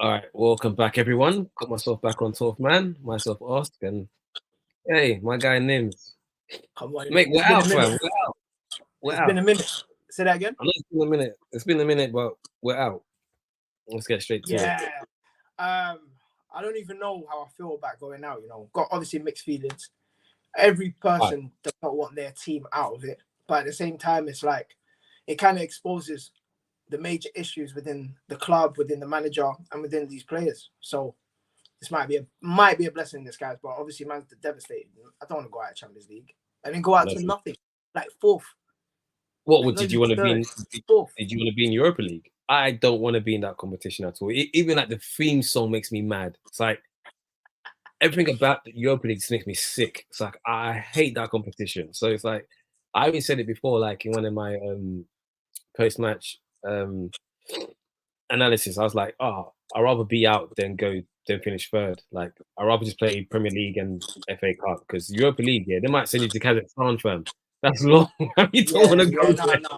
All right, welcome back, everyone. Got myself back on 12th man, myself Ask, and hey, my guy Nims. Come on, Mate, we're it's been a out, minute. fam. We're out. We're It's been out. a minute. Say that again. I know it's been a minute. It's been a minute, but we're out. Let's get straight to it. Yeah. I don't even know how I feel about going out. Got obviously mixed feelings. Every All right. person does not want their team out of it, but at the same time, it's like it kind of exposes the major issues within the club, within the manager, and within these players. So this might be a blessing in disguise, but obviously, man's devastated. I don't want to go out of Champions League and then go out No, to nothing, like fourth, like not did even you want to be third, in? fourth. Did you want to be in Europa League? I don't want to be in that competition at all. Even like the theme song makes me mad. It's like everything about the Europa League just makes me sick. It's like I hate that competition. So it's like I even said it before, like in one of my post-match analysis. I was like, oh, I'd rather be out than finish third. Like I'd rather just play Premier League and FA Cup because Europa League, yeah, they might send you to Kazakhstan, fam. That's long. You don't want Yeah, to yeah, go no, there. no.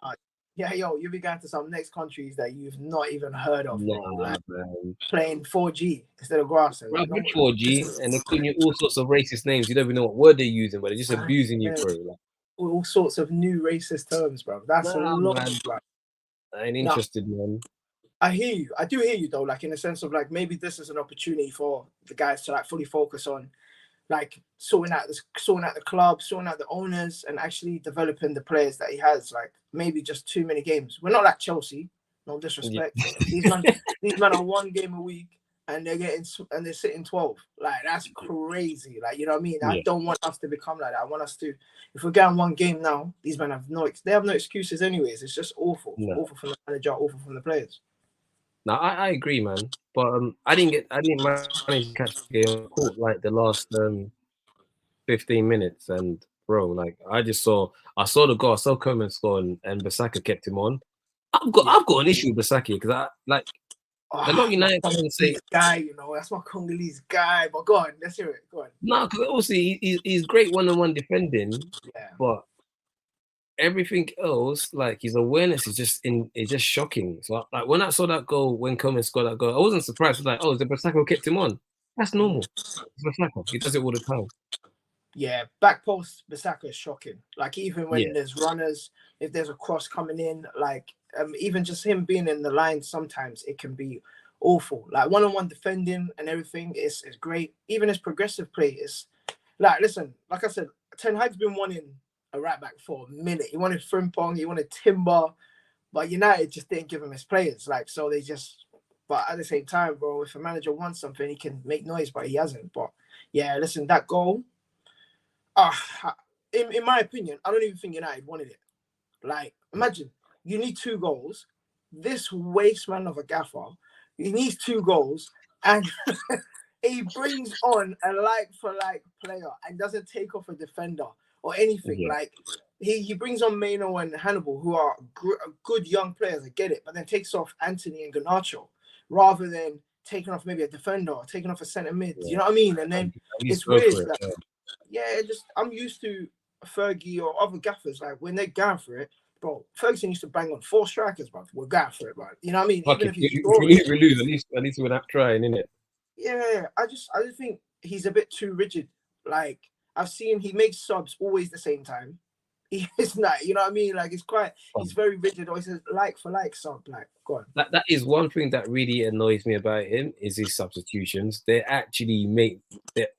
Yeah, yo, you'll be going to some next countries that you've not even heard of, bro. Nah, Like man. playing 4G instead of grass and Bro, like with no. 4G and they're calling you all sorts of racist names. You don't even know what word they're using, but they're just abusing you, Yeah, bro. Like, all sorts of new racist terms, bro. That's a nah, lot, man. bro. I ain't Now, interested, man. I hear you. I do hear you though, like in the sense of like maybe this is an opportunity for the guys to like fully focus on like sorting out the club, sorting out the owners, and actually developing the players that he has. Like maybe just too many games. We're not like Chelsea, no Yeah. disrespect. These men are one game a week, and they're sitting 12. Like that's crazy. Like you know what I mean? I Yeah. don't want us to become like that. I want us to, if we're getting one game now, these men have no excuses anyways. It's just awful, No. awful from the manager, awful from the players. No, I agree, man. But I didn't manage to catch the game. I caught like the last 15 minutes, and bro, like I saw the goal, I saw Coman score, and Basaka kept him on. Yeah. I've got an issue with Basaki because I like a lot of My United fans say Congolese guy, that's my Congolese guy. But go on, let's hear it. Go on. no, because obviously he's great one-on-one defending, Yeah. but everything else, like his awareness is just shocking. So like when I saw that goal, when Coman scored that goal, I wasn't surprised. I was like, oh, the Basaka kept him on. That's normal. It's Basaka. He does it all the time. Yeah, back post Bissaka is shocking. Like even Yeah, when there's runners, if there's a cross coming in, like even just him being in the line, sometimes it can be awful. Like one-on-one defending and everything is great. Even his progressive play is like listen, like I said, Ten Hag's been wanting a right back for a minute. He wanted Frimpong, he wanted Timber, but United just didn't give him his players. Like so they just. But at the same time, bro, if a manager wants something, he can make noise, but he hasn't. But yeah, listen, that goal. In my opinion, I don't even think United wanted it. Like, imagine you need two goals. This waste man of a gaffer, he needs two goals, and he brings on a like for like player and doesn't take off a defender or anything. yeah, Like, he brings on Mano and Hannibal, who are good young players. I get it, but then takes off Anthony and Garnacho rather than taking off maybe a defender or taking off a centre mid. You yeah. know what I mean? And At then least it's go weird. for it. Like, yeah, just I'm used to Fergie or other gaffers. Like when they're going for it, bro. Ferguson used to bang on four strikers, bro. We're going for it, bro. You know what I mean? Fuck Even it. if he's If we scoring, lose, we lose. At least we're not trying, innit? yeah. I just think he's a bit too rigid. Like I've seen he makes subs always the same time. He is not, you know what I mean? Like he's very rigid. Or he says like for like sub. Like go on. That is one thing that really annoys me about him is his substitutions. They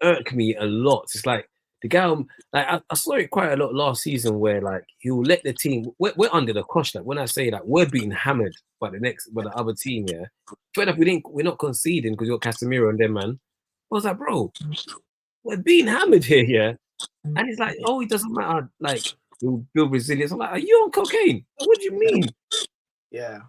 irk me a lot. It's like the guy, like I saw it quite a lot last season where like he'll let the team. We're under the cosh. Like when I say that we're being hammered by the other team. Yeah, fair enough. We're not conceding because you're Casemiro and them man. I was like, bro, we're being hammered here. Yeah, and he's like, oh, it doesn't matter. Like we'll build resilience. I'm like, are you on cocaine? What do you mean? Yeah.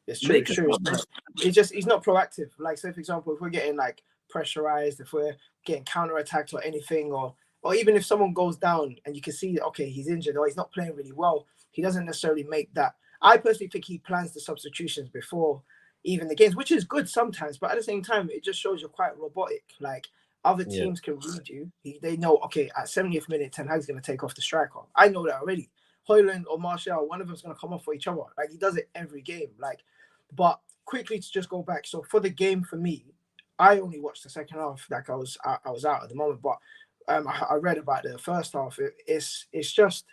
It's true. Make It's us true. up, man. He's not proactive. Like, say for example, if we're getting like pressurized, if we're getting counter attacked or anything, or even if someone goes down and you can see, okay, he's injured or he's not playing really well, he doesn't necessarily make that. I personally think he plans the substitutions before even the games, which is good sometimes, but at the same time, it just shows you're quite robotic. Like other Yeah. teams can read you. They know, okay, at 70th minute, Ten Hag's going to take off the striker. I know that already. Hoyland or Martial, one of them's going to come off for each other. Like he does it every game. Like, but quickly to just go back. So for the game, for me, I only watched the second half. Like I was out at the moment, but I read about the first half. It's just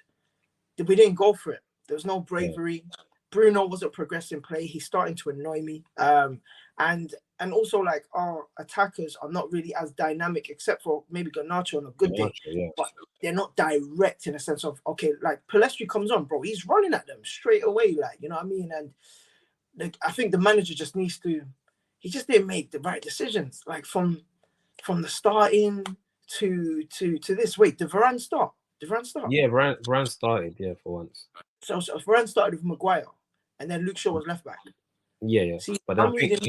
we didn't go for it. There was no bravery. Yeah. Bruno wasn't progressing play. He's starting to annoy me. And also like our attackers are not really as dynamic, except for maybe Garnacho on a good day. Yeah. But they're not direct in a sense of, okay, like Palestri comes on, bro. He's running at them straight away, like, you know what I mean? And like, I think the manager just needs to, he just didn't make the right decisions. Like from the starting to this. Wait, did Varane start? Yeah, Varane started, for once. So Varane started with Maguire, and then Luke Shaw was left back. Yeah. See, but I think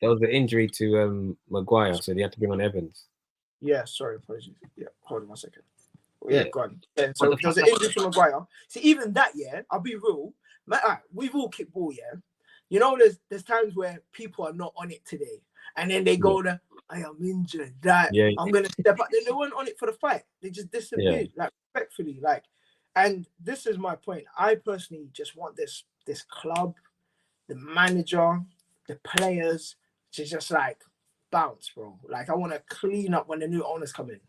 there was an injury to Maguire, so they had to bring on Evans. Yeah, sorry, apologies. Yeah, hold on 1 second. Yeah, go on. Yeah, so there was an injury to Maguire. See, even that, I'll be real. Man, we've all kicked ball, You know, there's times where people are not on it today, and then they go to, I am injured. That I'm gonna step up. They weren't on it for the fight. They just disappeared, like respectfully, like. And this is my point. I personally just want this club, the manager, the players to just like bounce, bro. Like I want to clean up when the new owners come in.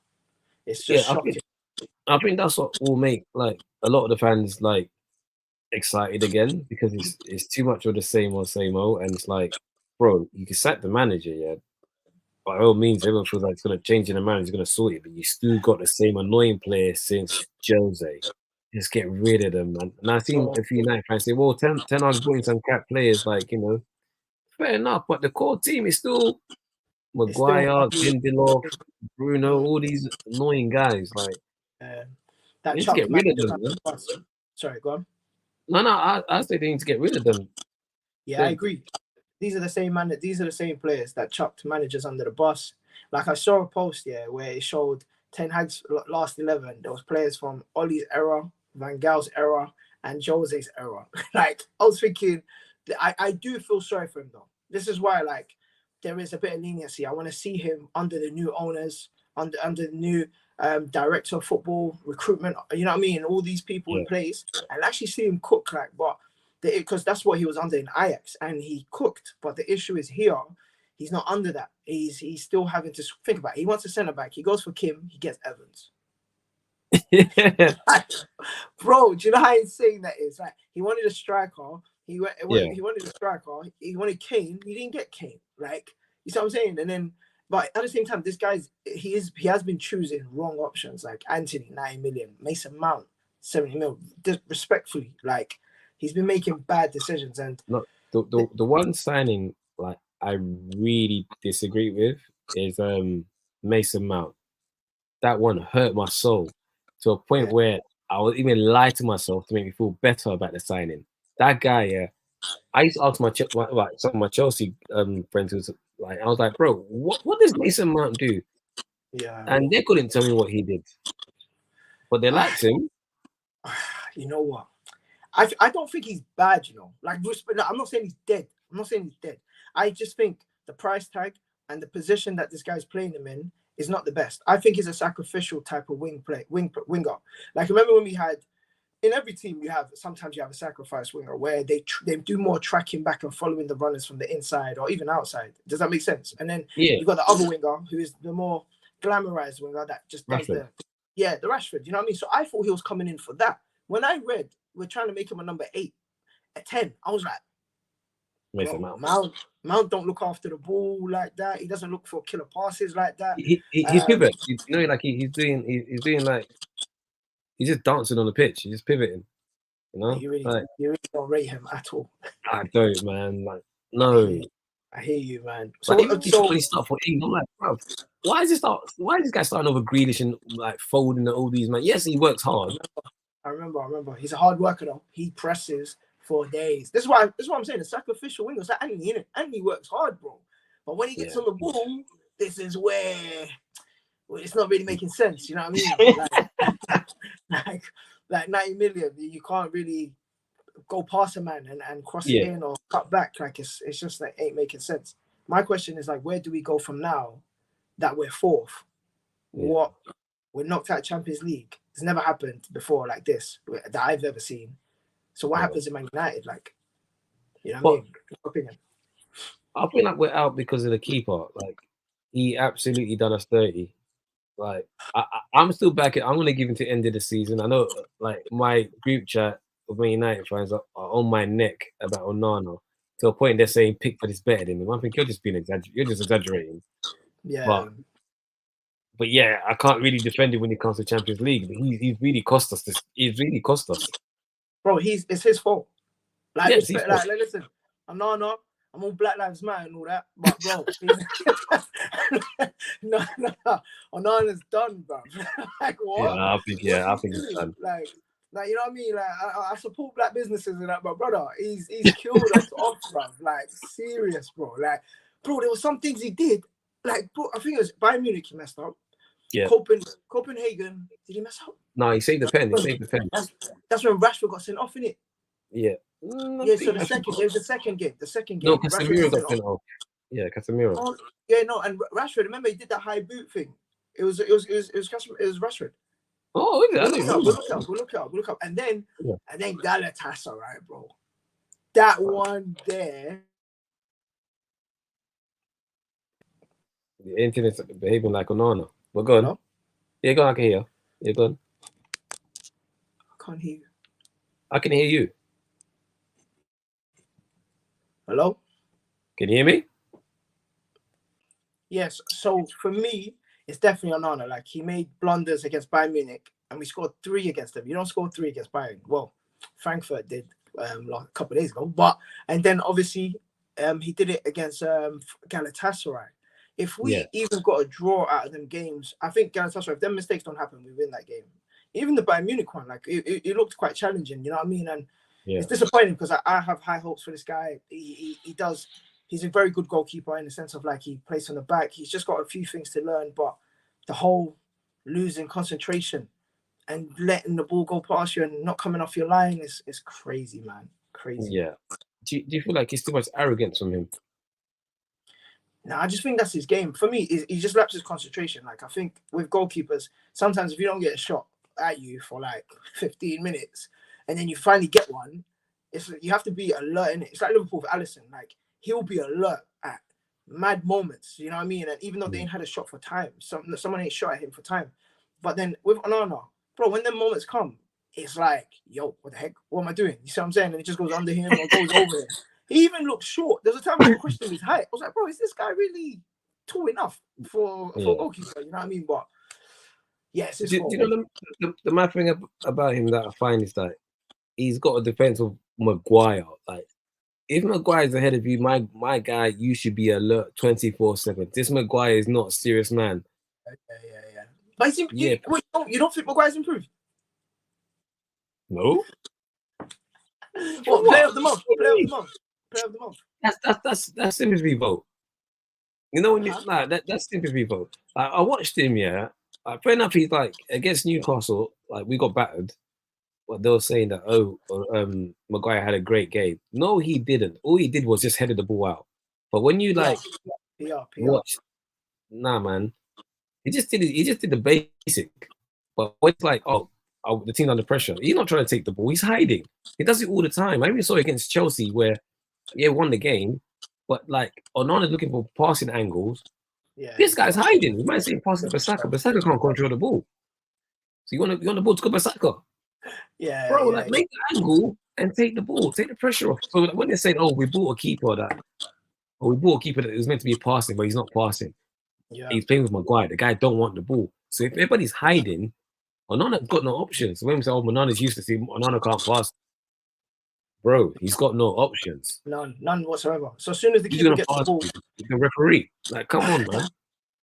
It's just shocking. I think that's what will make like a lot of the fans like excited again, because it's too much of the same old, and it's like, bro, you can sack the manager, by all means, everyone feels like it's gonna change and the manager's gonna sort it, but you still got the same annoying player since Jose. Just get rid of them, man. And I think a few United fans say, well, Ten Hag's brought in some cap players, like, you know, fair enough, but the core team is still Maguire, Lindelof, Bruno, all these annoying guys. Like, that need to get rid of them. Sorry, go on. No, I say they need to get rid of them. Yeah, I agree. These are the same players that chucked managers under the bus. Like I saw a post where it showed Ten Hag's last 11. There was players from Ollie's era, Van Gaal's era, and Jose's era. Like I was thinking, I do feel sorry for him though. This is why like there is a bit of leniency. I want to see him under the new owners, under the new director of football recruitment. You know what I mean? All these people in place, and actually see him cook like, but. Because that's what he was under in Ajax, and he cooked. But the issue is here, he's not under that. He's still having to think about it. He wants a centre back. He goes for Kim. He gets Evans. Bro, do you know how insane that is? Like he wanted a striker. He wanted a striker. He wanted Kane. He didn't get Kane. Like you see what I'm saying? And then, but at the same time, this guy's he has been choosing wrong options. Like Anthony, 9 million. Mason Mount, 70 mil. Respectfully, like. He's been making bad decisions, and the one signing like I really disagree with is Mason Mount. That one hurt my soul to a point where I would even lie to myself to make me feel better about the signing. That guy, I used to ask some of my Chelsea friends who's like, I was like, bro, what does Mason Mount do? Yeah, and they couldn't tell me what he did, but they liked him. You know what? I don't think he's bad, you know. Like, I'm not saying he's dead. I just think the price tag and the position that this guy's playing him in is not the best. I think he's a sacrificial type of winger. Like, remember when we had, in every team, sometimes you have a sacrifice winger where they do more tracking back and following the runners from the inside or even outside. Does that make sense? And then you've got the other winger who is the more glamorized winger that just does the Rashford. You know what I mean? So I thought he was coming in for that. When I read we're trying to make him a number 8 at 10, I was like, Mount don't look after the ball like that. He doesn't look for killer passes like that. He pivots. You know, like he's doing like he's just dancing on the pitch. He's just pivoting. You know, you really don't rate him at all. I don't, man. Like, no. I hear you, man. So he start for England. I'm like, bro, why is this guy starting over Grealish and like folding all these, man? Yes, he works hard. I remember. He's a hard worker though. He presses for days. This is what I'm saying. The sacrificial winger is like Anthony, innit? Anthony works hard, bro. But when he gets on the ball, this is where it's not really making sense. You know what I mean? like 90 million, you can't really go past a man and cross it in or cut back. Like it's just like ain't making sense. My question is like, where do we go from now that we're 4th? What? We're knocked out Champions League. It's never happened before like this that I've ever seen. So what happens in Man United? Like, you know what I mean? Opinion. I feel like we're out because of the keeper. Like, he absolutely done us dirty. Like, I'm still back. I'm gonna give him to the end of the season. I know, like, my group chat of Man United fans are on my neck about Onana to a point they're saying Pickford is better than him. I think you're just you're just exaggerating. Yeah. But yeah, I can't really defend him when it comes to Champions League. But he's really cost us this. He's really cost us. Bro, it's his fault. Like, Yes, respect, like listen, I'm all Black Lives Matter and all that, but bro, no, Onana's done, bro. Like, what? I think it's done. Like, you know what I mean? Like, I support black businesses and that, but brother, he's killed us off, bro. Like, serious, bro. Like, bro, there were some things he did. Like, bro, I think it was Bayern Munich he messed up. Yeah. Copenhagen, did he mess up? No, he saved the pen. That's when Rashford got sent off, innit? Yeah. Yeah, so the second game. No, Casemiro got sent off. Yeah, Casemiro. Oh, yeah, no, and Rashford, remember he did that high boot thing. It was Rashford. Oh, is it? We'll look up. And then Galatasaray, bro. That one there. The internet's behaving like Onana. We're going. Hello? Yeah, go on, I can hear you. Yeah, go on. I can't hear you. I can hear you. Hello? Can you hear me? Yes. So for me, it's definitely Onana. Like, he made blunders against Bayern Munich, and we scored 3 against them. You don't score 3 against Bayern. Well, Frankfurt did a couple of days ago, and then obviously he did it against Galatasaray. If we even got a draw out of them games, I think Galatasaray, if them mistakes don't happen, we win that game. Even the Bayern Munich one, like, it looked quite challenging, you know what I mean? And it's disappointing because I have high hopes for this guy. He does. He's a very good goalkeeper in the sense of, like, he plays on the back. He's just got a few things to learn, but the whole losing concentration and letting the ball go past you and not coming off your line is crazy, man. Crazy. Yeah. Do you feel like it's too much arrogance from him? No, I just think that's his game. For me, he just lapses concentration. Like, I think with goalkeepers, sometimes if you don't get a shot at you for like 15 minutes and then you finally get one, you have to be alert in it. It's like Liverpool with Alisson. Like, he'll be alert at mad moments, you know what I mean? And even though they ain't had a shot for time, someone ain't shot at him for time. But then with Onana, bro, when them moments come, it's like, yo, what the heck? What am I doing? You see what I'm saying? And it just goes under him or goes over him. He even looks short. There's a time I questioned his height. I was like, bro, is this guy really tall enough for a goalkeeper? You know what I mean? But yes, it's do you know the mad thing about him that I find is that he's got a defense of Maguire. Like, if Maguire's ahead of you, my guy, you should be alert 24/7. This Maguire is not a serious man. Yeah. But you don't think Maguire's improved? No. What? Player of the month. That's sympathy vote. You know, when that's sympathy vote. I watched him. Yeah, fair enough. He's like against Newcastle. Like, we got battered. But they were saying that Maguire had a great game. No, he didn't. All he did was just headed the ball out. But when you watch, nah, man, he just did the basic. But when it's like, the team's under pressure, he's not trying to take the ball. He's hiding. He does it all the time. I even saw it against Chelsea where, won the game, but like Onana's looking for passing angles. Yeah, this guy's hiding. You might say passing to Bissaka. Bissaka can't control the ball. So you want the ball to go Bissaka. Yeah, bro, make the angle and take the ball, take the pressure off. So when they say, we bought a keeper that is meant to be passing, but he's not passing. Yeah, he's playing with Maguire. The guy don't want the ball. So if everybody's hiding, Onana's got no options. When we say, Onana's used to see Onana can't pass, bro, he's got no options. None whatsoever. So as soon as the keeper gets the ball, the referee, like, come on, man.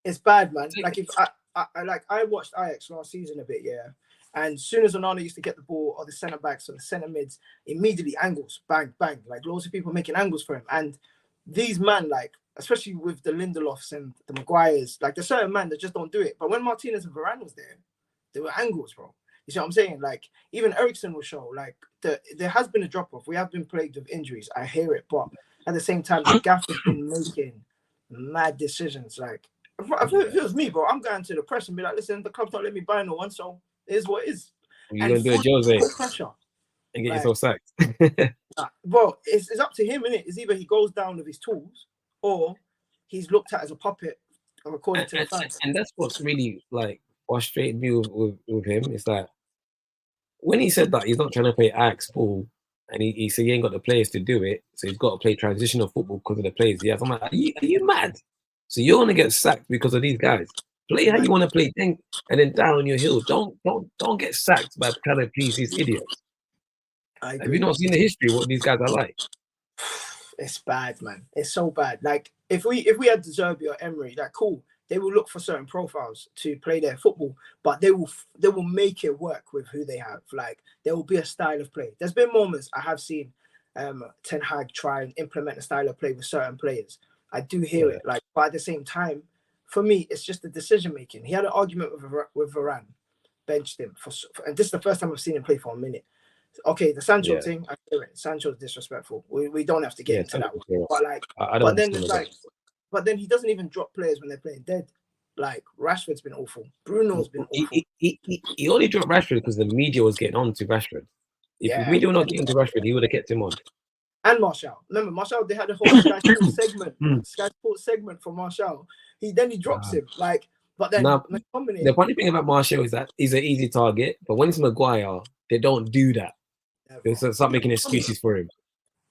It's bad, man. Like, if I watched Ajax last season a bit, yeah. And as soon as Onana used to get the ball, or the centre backs or the centre mids, immediately angles, bang, bang. Like, loads of people making angles for him. And these men, like, especially with the Lindelofs and the Maguires, like, there's certain men that just don't do it. But when Martinez and Varane was there were angles, bro. You see what I'm saying? Like, even Eriksen will show, like, there has been a drop-off. We have been plagued with injuries. I hear it. But at the same time, the Gaff has been making mad decisions. Like, if it was me, bro, I'm going to the press and be like, listen, the club's not letting me buy no one, so it is what it is. You're going to do a Jose pressure and get yourself sacked. Bro, it's up to him, innit? It's either he goes down with his tools or he's looked at as a puppet, according to the fans. And that's what's really like frustrated me with him. It's like when he said that he's not trying to play Ajax ball, and he said he ain't got the players to do it, so he's got to play transitional football because of the players he has. I'm like, are you mad? So you're gonna get sacked because of these guys. Play how you want to play, and then down on your heels. Don't get sacked by trying to please these idiots. I agree. Have you not seen the history of what these guys are like? It's bad, man. It's so bad. Like if we had De Zerbi or Emery, like cool, they will look for certain profiles to play their football, but they will make it work with who they have. Like there will be a style of play. There's been moments I have seen Ten Hag try and implement a style of play with certain players. I do hear it, like, but at the same time, for me, it's just the decision making. He had an argument with Varane, benched him and this is the first time I've seen him play for a minute. Okay, the Sancho thing, I hear it. Sancho's disrespectful. We don't have to get into that one. But like, but then he doesn't even drop players when they're playing dead. Like Rashford's been awful. Bruno's been awful. He only dropped Rashford because the media was getting on to Rashford. If the media were not getting to Rashford, he would have kept him on. And Martial. Remember, Martial, they had a whole Sky Sports segment for Martial. He drops him. Like, but then the funny thing about Martial is that he's an easy target, but when it's Maguire, they don't do that. They start making excuses for him.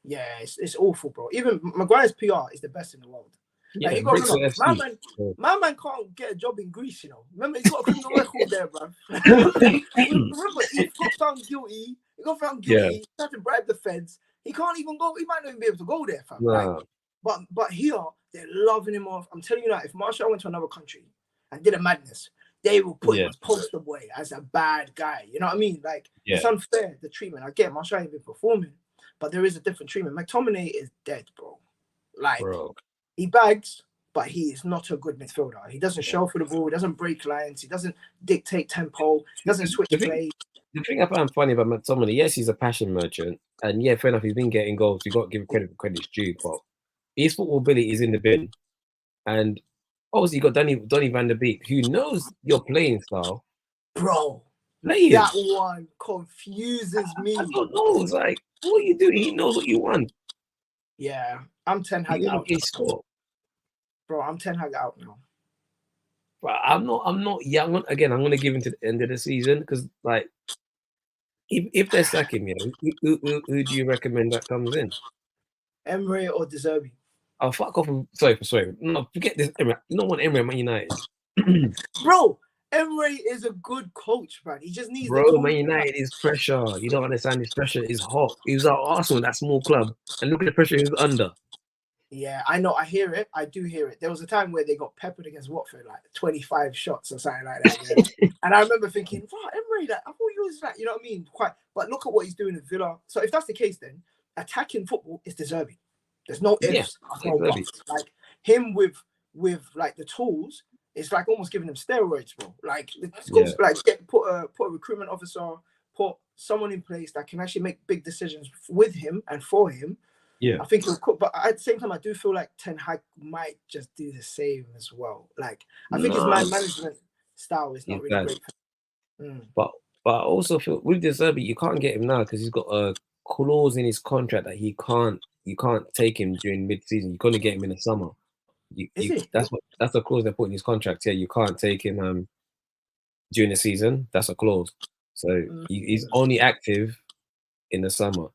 Yeah, it's awful, bro. Even Maguire's PR is the best in the world. Like, you got my man can't get a job in Greece, you know. Remember, he's got a criminal record there, bro. Remember, he got found guilty. He got found guilty. He tried to bribe the feds. He can't even go. He might not even be able to go there, fam. Nah. Like, but here they're loving him off. I'm telling you that if Martial went to another country and did a madness, they will put him as poster boy, as a bad guy. You know what I mean? Like it's unfair, the treatment. I get Martial ain't been performing, but there is a different treatment. McTominay is dead, bro. Like he bags, but he is not a good midfielder. He doesn't show for the ball. He doesn't break lines. He doesn't dictate tempo. He doesn't switch play. The thing I find funny about McTominay, yes, he's a passion merchant, and fair enough, he's been getting goals. You've got to give credit for credit's due, but his football ability is in the bin. And obviously, you got Donny van der Beek, who knows your playing style. Bro, that one confuses me. I don't know. It's like, what are you doing? He knows what you want. Yeah, I'm Ten Hag out. Bro, I'm Ten Hag out now. But I'm not young. Again, I'm going to give him to the end of the season because, like, if they're sacking me, who do you recommend that comes in? Emery or De Zerbi? Oh, fuck off. Sorry. No, forget this. Emery. You don't want Emery at Man United. Bro, Emery is a good coach, man. He just needs Man United is pressure. You don't understand this pressure is hot. He was at Arsenal, that small club, and look at the pressure he was under. Yeah, I know. I hear it. I do hear it. There was a time where they got peppered against Watford, like 25 shots or something like that. Yeah. And I remember thinking, wow, Emery, like, I thought he was like, you know what I mean? But look at what he's doing in Villa. So if that's the case, then attacking football is De Zerbi. There's no ifs, no buts. Like him with like the tools, it's like almost giving him steroids, bro. Like put a recruitment officer, put someone in place that can actually make big decisions with him and for him. Yeah, I think he'll cook, but at the same time, I do feel like Ten Hag might just do the same as well. Like I think his management style is not really great. But I also feel with De Zerbi, you can't get him now because he's got a clause in his contract that you can't take him during mid-season. You're gonna get him in the summer. That's a clause they put in his contract. Yeah, you can't take him during the season. That's a clause. So he's only active in the summer.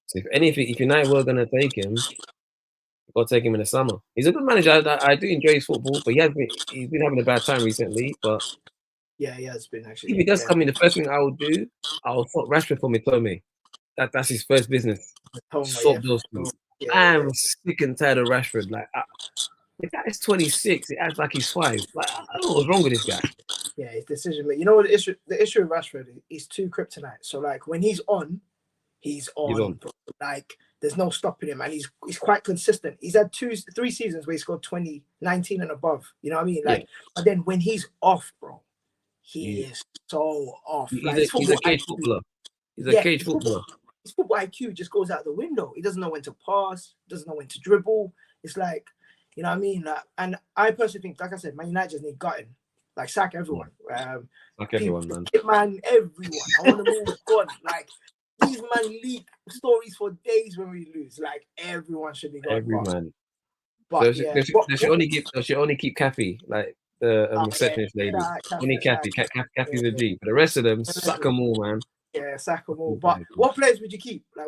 So if United were gonna take him, you've got to take him in the summer. He's a good manager. I do enjoy his football, but he's been having a bad time recently. But yeah, he has been actually. If he does come in, the first thing I will do, I'll swap Rashford for Mitome. That's his first business. Swap those two. I'm sick and tired of Rashford. Like the guy is 26. He acts like he's 5. Like I don't know what's wrong with this guy. Yeah, his decision making. You know what the issue with Rashford is? He's too kryptonite. So like when he's on. Like there's no stopping him, and he's quite consistent. He's had 3 seasons where he scored 20, 19 and above. You know what I mean? Like, but then when he's off, bro, he is so off. He's a cage footballer. He's a cage footballer. His football IQ just goes out the window. He doesn't know when to pass. Doesn't know when to dribble. It's like, you know what I mean? Like, and I personally think, like I said, Man United just need gutting. Like sack everyone. Sack everyone, man. Everyone. I want to move on. Like. These man leak stories for days when we lose. Like everyone should be going. Every man. So But they yeah, should, they should only give. They should only keep Kathy, like the yeah, receptionist lady. shout out Only Kathy, shout Kathy. out Kathy's a Kathy. G. But the rest of them, Yeah, suck them all, man. yeah, sack 'em all. But what players would you keep? Like,